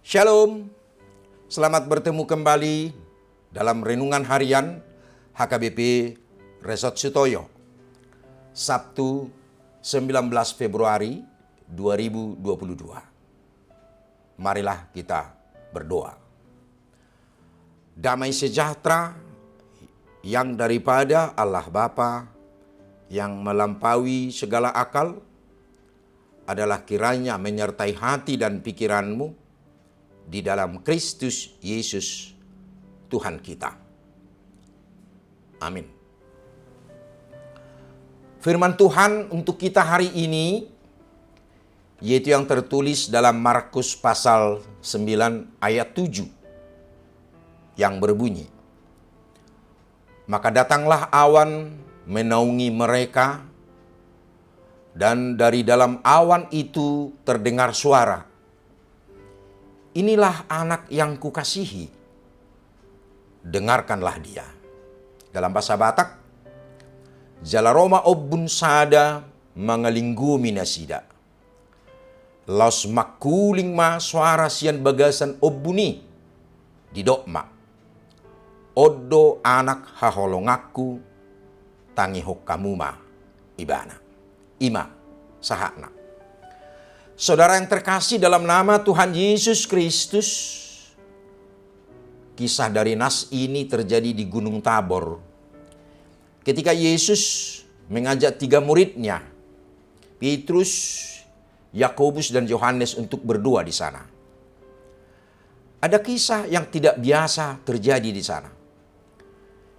Shalom, selamat bertemu kembali dalam Renungan Harian HKBP Resort Sutoyo, Sabtu 19 Februari 2022. Marilah kita berdoa. Damai sejahtera yang daripada Allah Bapa yang melampaui segala akal adalah kiranya menyertai hati dan pikiranmu di dalam Kristus Yesus Tuhan kita. Amin. Firman Tuhan untuk kita hari ini yaitu yang tertulis dalam Markus pasal 9 ayat 7 yang berbunyi, "Maka datanglah awan menaungi mereka, dan dari dalam awan itu terdengar suara, 'Inilah anak yang kukasihi, dengarkanlah dia.'" Dalam bahasa Batak, "Jalaroma obbun sada mangalinggumi nasida. Los makuling ma suara sian bagasan obbuni didokma. Oddo anak haholongaku tangi hokkamuma ibana." Ima sahakna. Saudara yang terkasih dalam nama Tuhan Yesus Kristus, kisah dari nas ini terjadi di Gunung Tabor. Ketika Yesus mengajak 3 muridnya, Petrus, Yakobus, dan Yohanes untuk berdua di sana. Ada kisah yang tidak biasa terjadi di sana,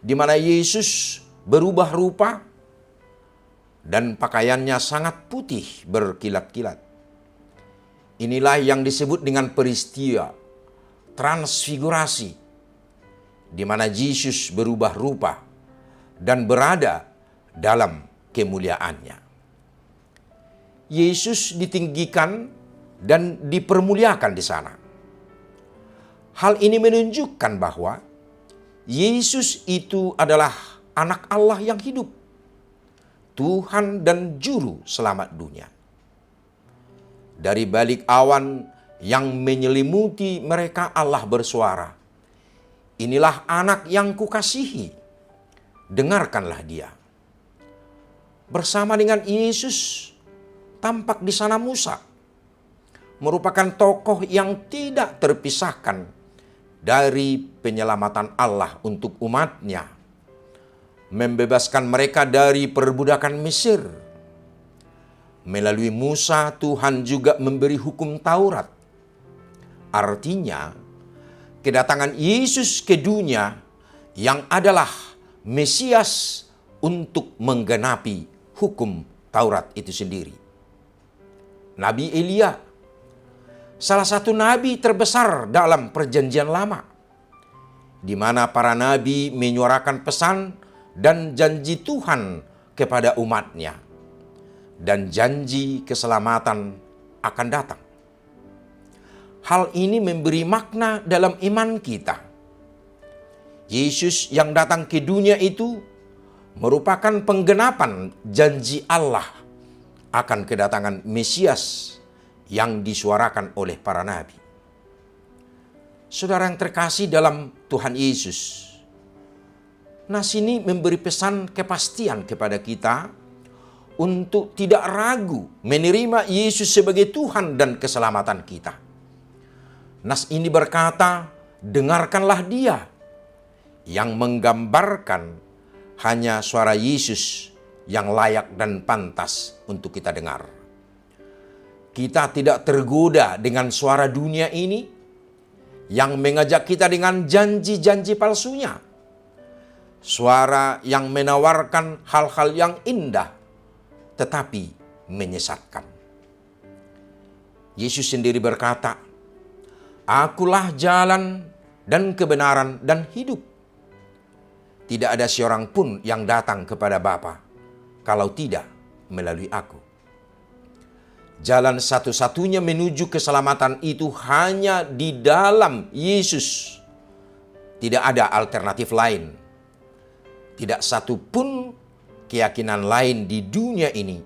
di mana Yesus berubah rupa dan pakaiannya sangat putih berkilat-kilat. Inilah yang disebut dengan peristiwa transfigurasi, di mana Yesus berubah rupa dan berada dalam kemuliaannya. Yesus ditinggikan dan dipermuliakan di sana. Hal ini menunjukkan bahwa Yesus itu adalah anak Allah yang hidup, Tuhan dan Juru Selamat dunia. Dari balik awan yang menyelimuti mereka, Allah bersuara, "Inilah anak yang kukasihi, dengarkanlah dia." Bersama dengan Yesus tampak di sana Musa, merupakan tokoh yang tidak terpisahkan dari penyelamatan Allah untuk umatnya, membebaskan mereka dari perbudakan Mesir. Melalui Musa, Tuhan juga memberi hukum Taurat. Artinya, kedatangan Yesus ke dunia yang adalah Mesias untuk menggenapi hukum Taurat itu sendiri. Nabi Elia, salah satu nabi terbesar dalam Perjanjian Lama, di mana para nabi menyuarakan pesan dan janji Tuhan kepada umatnya, dan janji keselamatan akan datang. Hal ini memberi makna dalam iman kita. Yesus yang datang ke dunia itu merupakan penggenapan janji Allah akan kedatangan Mesias yang disuarakan oleh para nabi. Saudara yang terkasih dalam Tuhan Yesus, nas ini memberi pesan kepastian kepada kita untuk tidak ragu menerima Yesus sebagai Tuhan dan keselamatan kita. Nas ini berkata, "Dengarkanlah dia," yang menggambarkan hanya suara Yesus yang layak dan pantas untuk kita dengar. Kita tidak tergoda dengan suara dunia ini yang mengajak kita dengan janji-janji palsunya. Suara yang menawarkan hal-hal yang indah tetapi menyesatkan. Yesus sendiri berkata, "Akulah jalan dan kebenaran dan hidup. Tidak ada seorang pun yang datang kepada Bapa kalau tidak melalui aku." Jalan satu-satunya menuju keselamatan itu hanya di dalam Yesus. Tidak ada alternatif lain. Tidak satu pun keyakinan lain di dunia ini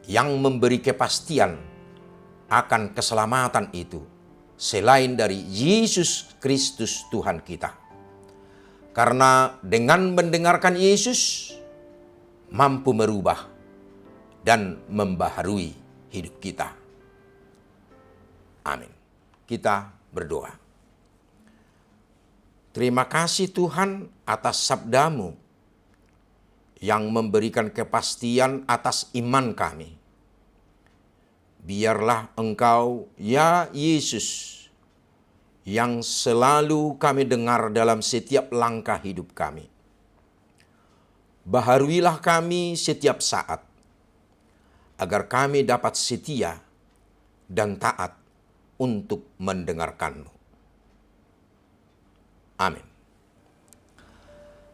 yang memberi kepastian akan keselamatan itu selain dari Yesus Kristus Tuhan kita. Karena dengan mendengarkan Yesus, mampu merubah dan membaharui hidup kita. Amin. Kita berdoa. Terima kasih Tuhan atas sabda-Mu yang memberikan kepastian atas iman kami. Biarlah Engkau, ya Yesus, yang selalu kami dengar dalam setiap langkah hidup kami. Baharuilah kami setiap saat, agar kami dapat setia dan taat untuk mendengarkan-Mu. Amin.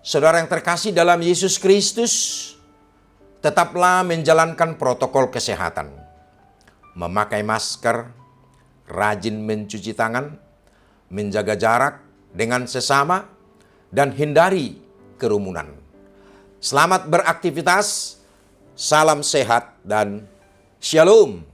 Saudara yang terkasih dalam Yesus Kristus, tetaplah menjalankan protokol kesehatan. Memakai masker, rajin mencuci tangan, menjaga jarak dengan sesama, dan hindari kerumunan. Selamat beraktivitas, salam sehat, dan shalom.